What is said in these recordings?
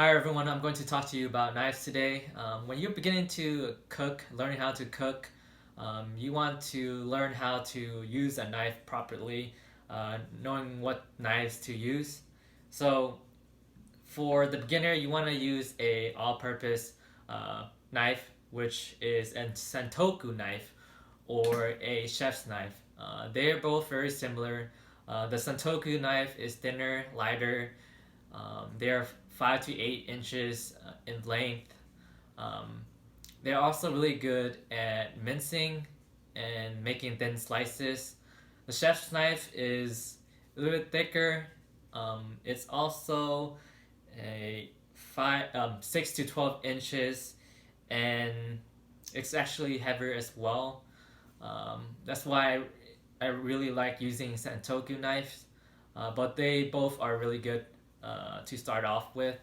Hi everyone, I'm going to talk to you about knives today. When you're beginning to cook, learning how to cook, you want to learn how to use a knife properly, knowing what knives to use. So for the beginner, you want to use a all-purpose knife, which is a Santoku knife or a chef's knife. They're both very similar. The Santoku knife is thinner, lighter. They're 5 to 8 inches in length. Um, they're also really good at mincing and making thin slices. The chef's knife is a little bit thicker. It's also a 6 to 12 inches, and it's actually heavier as well. That's why I really like using Santoku knives, but they both are really good to start off with.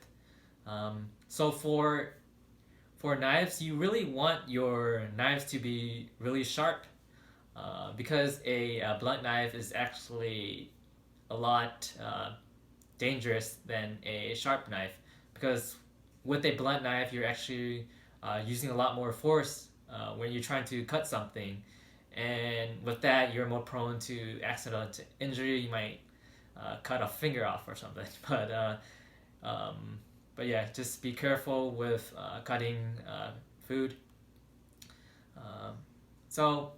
So for knives, you really want your knives to be really sharp, because a blunt knife is actually a lot dangerous than a sharp knife. Because with a blunt knife, you're actually using a lot more force when you're trying to cut something, and with that, you're more prone to accidental injury. You might cut a finger off or something. Um, but yeah, just be careful with cutting food. Um, so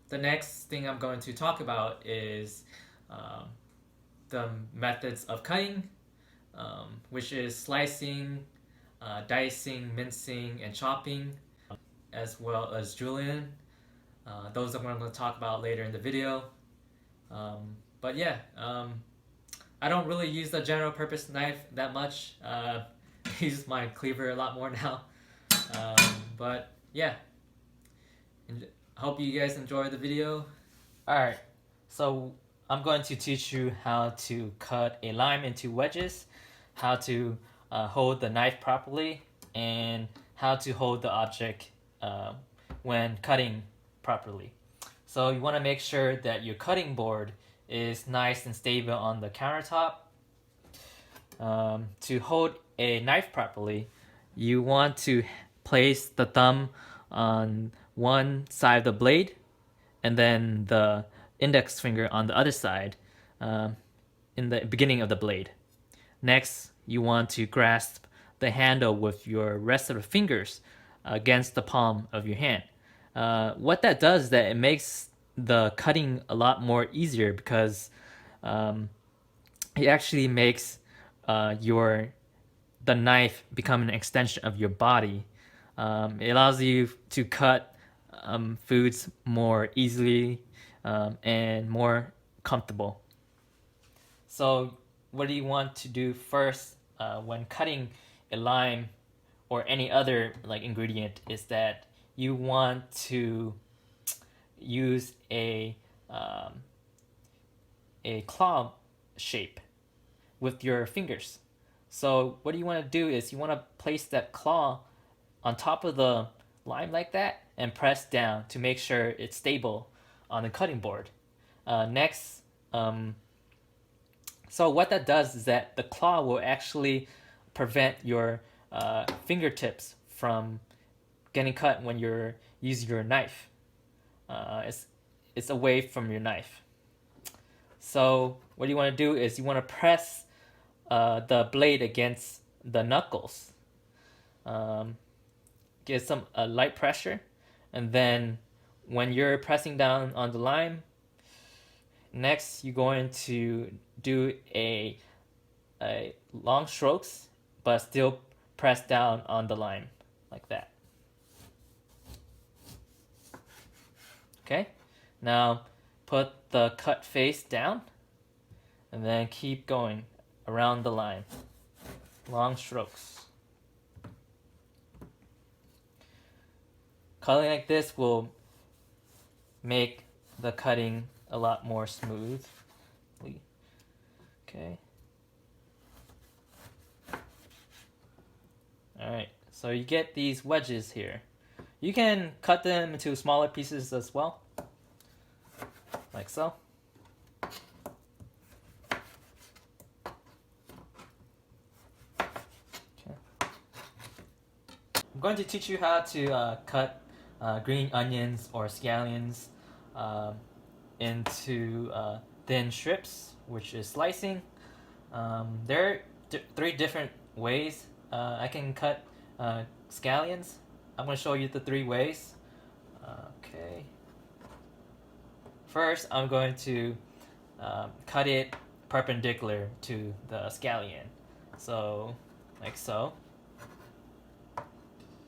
the next thing I'm going to talk about is um, the methods of cutting, which is slicing, dicing, mincing, and chopping, as well as julienne. Those are what I'm going to talk about later in the video. But yeah, I don't really use the general purpose knife that much. I use my cleaver a lot more now. But yeah, I hope you guys enjoy the video. Alright, so I'm going to teach you how to cut a lime into wedges, how to hold the knife properly, and how to hold the object when cutting properly. So you want to make sure that your cutting board is nice and stable on the countertop. To hold a knife properly, you want to place the thumb on one side of the blade and then the index finger on the other side, in the beginning of the blade. Next, you want to grasp the handle with your rest of the fingers against the palm of your hand. What that does is that it makes the cutting a lot more easier, because um, it actually makes your the knife become an extension of your body. It allows you to cut foods more easily and more comfortable. So, what do you want to do first when cutting a lime or any other like ingredient is that you want to use um, a claw shape with your fingers. So what you want to do is you want to place that claw on top of the lime like that and press down to make sure it's stable on the cutting board. Next, so what that does is that the claw will actually prevent your fingertips from getting cut when you're using your knife. It's away from your knife. So what you want to do is you want to press the blade against the knuckles. Get some light pressure, and then when you're pressing down on the lime, next you're going to do a long strokes, but still press down on the lime like that. Okay, now put the cut face down and then keep going around the line. Long strokes. Cutting like this will make the cutting a lot more smooth. Okay. Alright, so you get these wedges here. You can cut them into smaller pieces as well, like so. Okay. I'm going to teach you how to cut green onions or scallions into thin strips, which is slicing. There are three different ways I can cut scallions. I'm going to show you the three ways. Okay. First, I'm going to cut it perpendicular to the scallion. So, like so.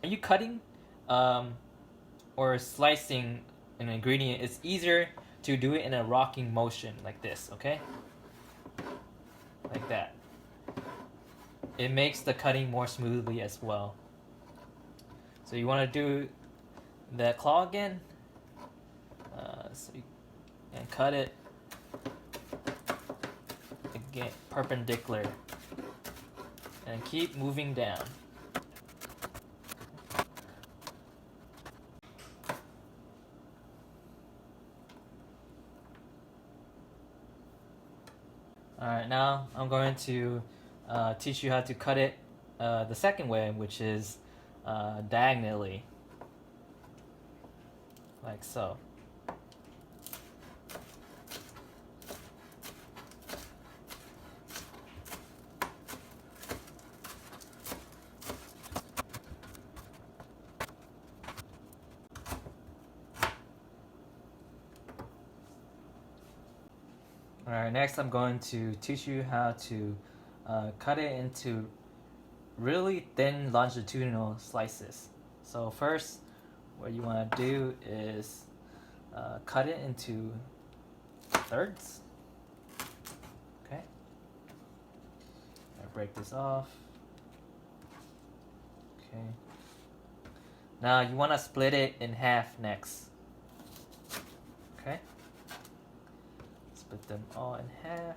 Are you cutting or slicing an ingredient? It's easier to do it in a rocking motion like this, okay? Like that. It makes the cutting more smoothly as well. So you want to do the claw again. And cut it again perpendicular. And keep moving down. Alright, now I'm going to teach you how to cut it the second way, which is diagonally, like so. Alright, next I'm going to teach you how to cut it into really thin longitudinal slices. So first, what you want to do is cut it into thirds. Okay. I'll break this off. Okay. Now you want to split it in half next. Okay. Split them all in half.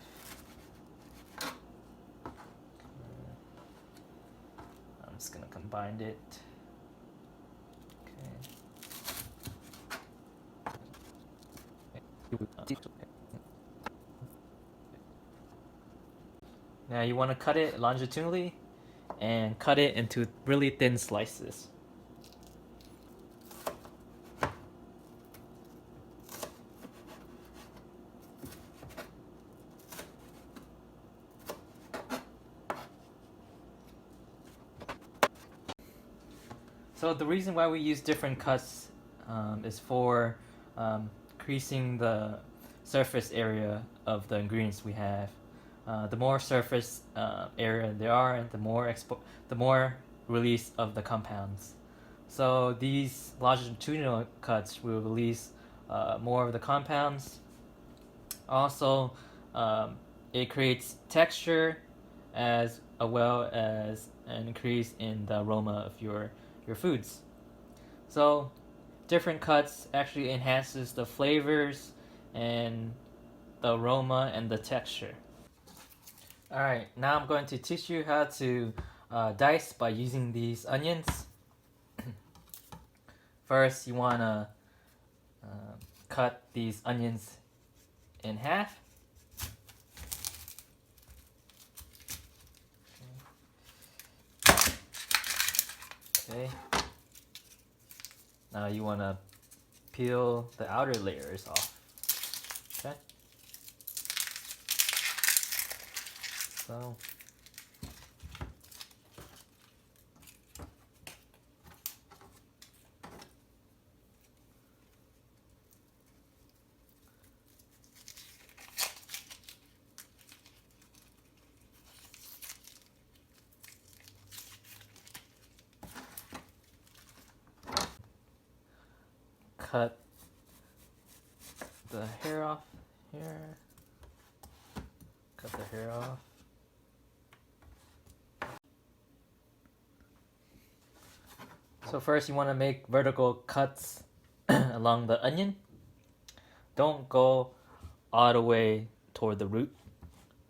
I'm just gonna combine it. Okay. Now you want to cut it longitudinally and cut it into really thin slices. So the reason why we use different cuts is for increasing the surface area of the ingredients we have. The more surface area there are, the more release of the compounds. So these longitudinal cuts will release more of the compounds. Also, it creates texture as well as an increase in the aroma of your foods. So different cuts actually enhances the flavors and the aroma and the texture. Alright, now I'm going to teach you how to dice by using these onions. First, you want to cut these onions in half. Okay. Now you want to peel the outer layers off. Okay. So cut the hair off here. Cut the hair off. So first you want to make vertical cuts along the onion. Don't go all the way toward the root,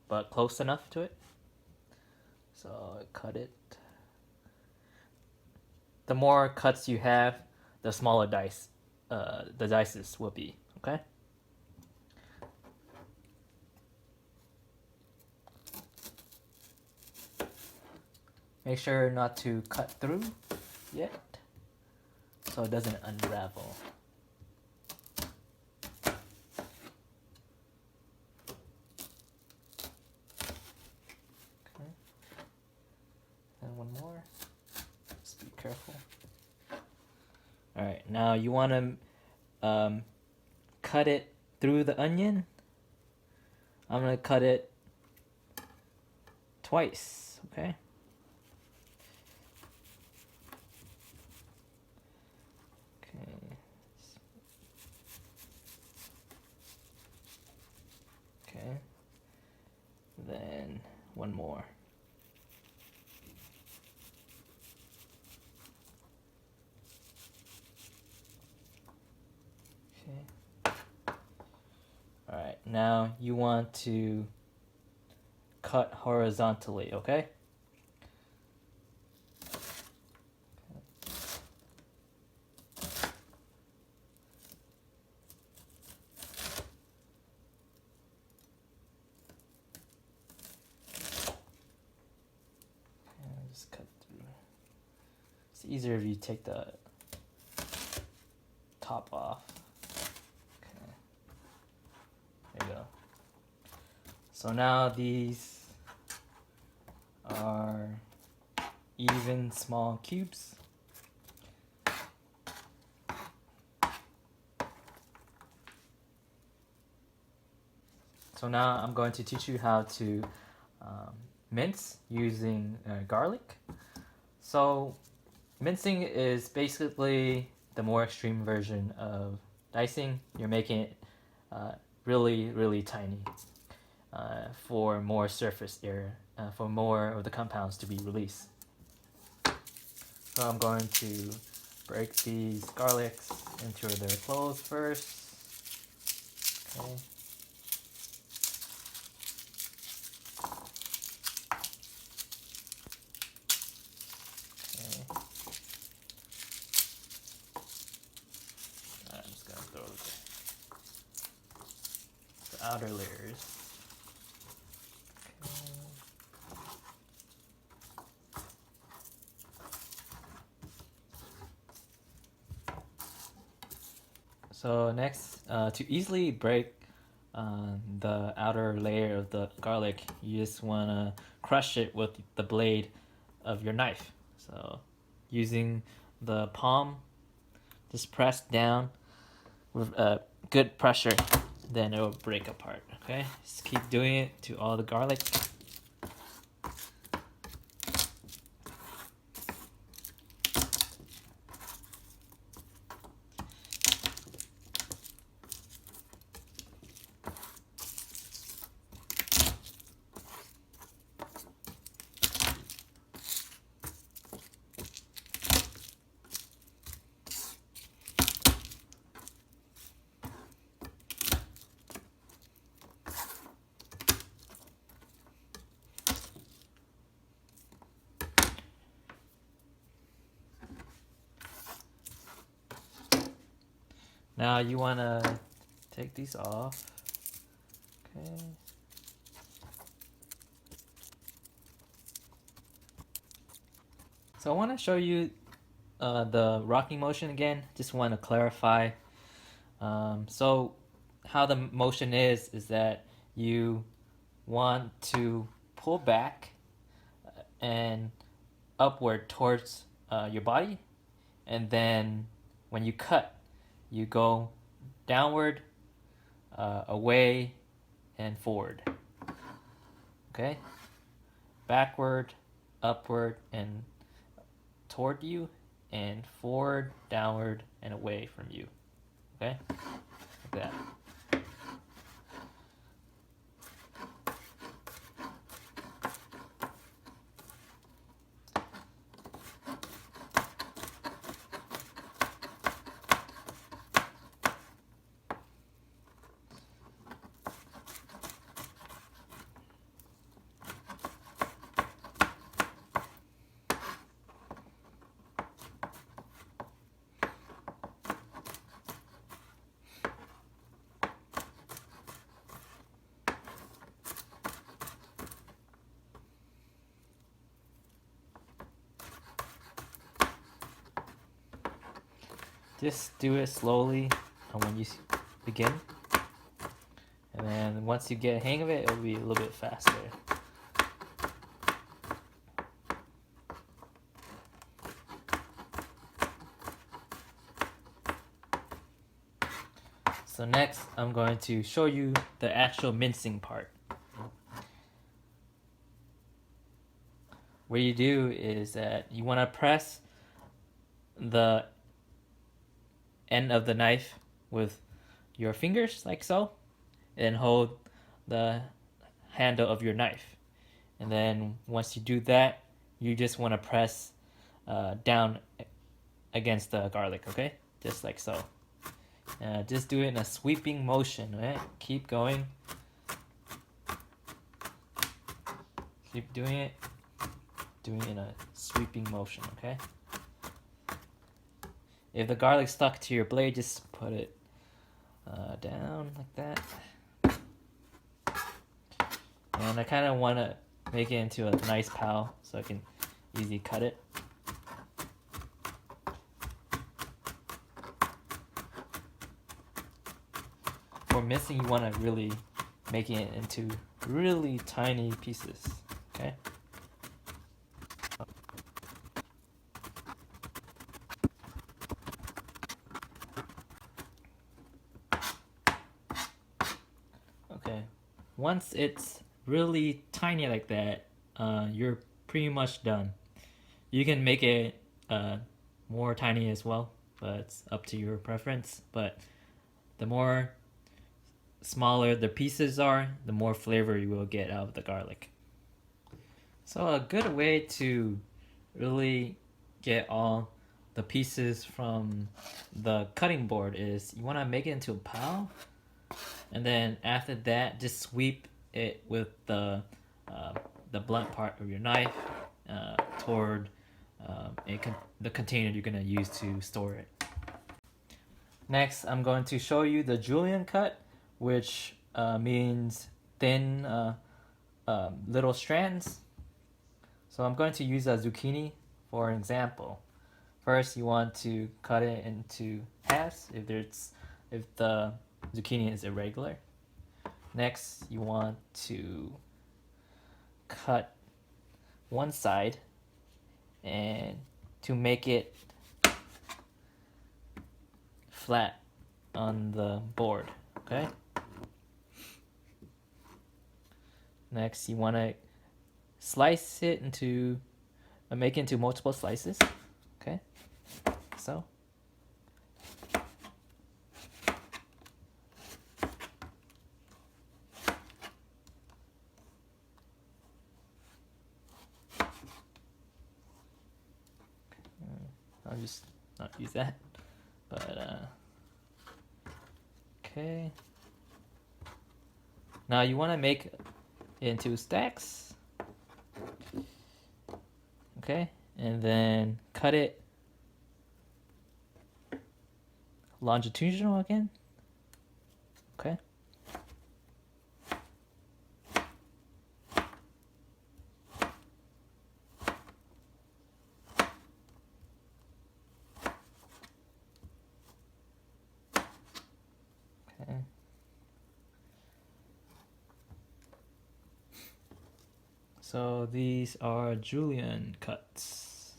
but close enough to it. So cut it. The more cuts you have, the smaller the dices will be, okay? Make sure not to cut through. yet, so it doesn't unravel. Okay. And one more. Just be careful. All right, now you want to cut it through the onion. I'm gonna cut it twice. Okay. Okay. Okay. Then one more. Okay. Alright, now you want to cut horizontally, okay? Just cut through. It's easier if you take the top off. Okay. There you go. So now these are even small cubes. So now I'm going to teach you how to mince using garlic. So mincing is basically the more extreme version of dicing. You're making it really, really tiny for more surface area, for more of the compounds to be released. So I'm going to break these garlics into their cloves first. Okay. I'm just gonna throw the outer layers. Okay. So next, to easily break the outer layer of the garlic, you just want to crush it with the blade of your knife. So using the palm, just press down with good pressure, then it will break apart. Okay, just keep doing it to all the garlic. Now you want to take these off. Okay. So I want to show you the rocking motion again. Just want to clarify. So how the motion is that you want to pull back and upward towards your body, and then when you cut, you go downward, away, and forward. Okay? Backward, upward, and toward you, and forward, downward, and away from you. Okay? Like that. Just do it slowly when you begin. And then once you get a hang of it, it'll be a little bit faster. So next, I'm going to show you the actual mincing part. What you do is that you want to press the end of the knife with your fingers like so, and hold the handle of your knife. And then once you do that, you just want to press down against the garlic, okay? Just like so. Just do it in a sweeping motion, right? Keep going. Keep doing it. Doing it in a sweeping motion, okay? If the garlic stuck to your blade, just put it down like that. And I kind of want to make it into a nice pal so I can easily cut it. For mincing, you want to really make it into really tiny pieces, okay? Okay, once it's really tiny like that, you're pretty much done. You can make it more tiny as well, but it's up to your preference. But the more smaller the pieces are, the more flavor you will get out of the garlic. So a good way to really get all the pieces from the cutting board is you want to make it into a pile, and then after that just sweep it with the blunt part of your knife toward the container you're going to use to store it. Next, I'm going to show you the julienne cut, which means thin little strands. So I'm going to use a zucchini for an example. First, you want to cut it into halves if the zucchini is irregular. Next, you want to cut one side and to make it flat on the board, okay? Next, you want to slice it into, make it into multiple slices, okay? So. I'll just not use that, but okay. Now you want to make it into stacks, okay, and then cut it longitudinal again, okay. Okay. So these are julienne cuts.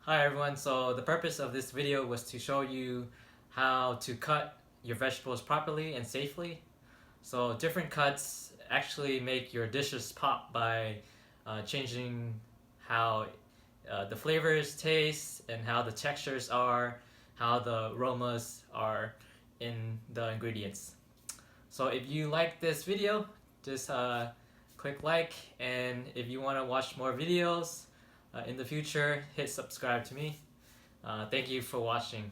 Hi everyone, so the purpose of this video was to show you how to cut your vegetables properly and safely. So different cuts actually make your dishes pop by changing how the flavors taste and how the textures are, how the aromas are in the ingredients. So if you like this video, just click like, and if you want to watch more videos in the future, hit subscribe to me. Thank you for watching.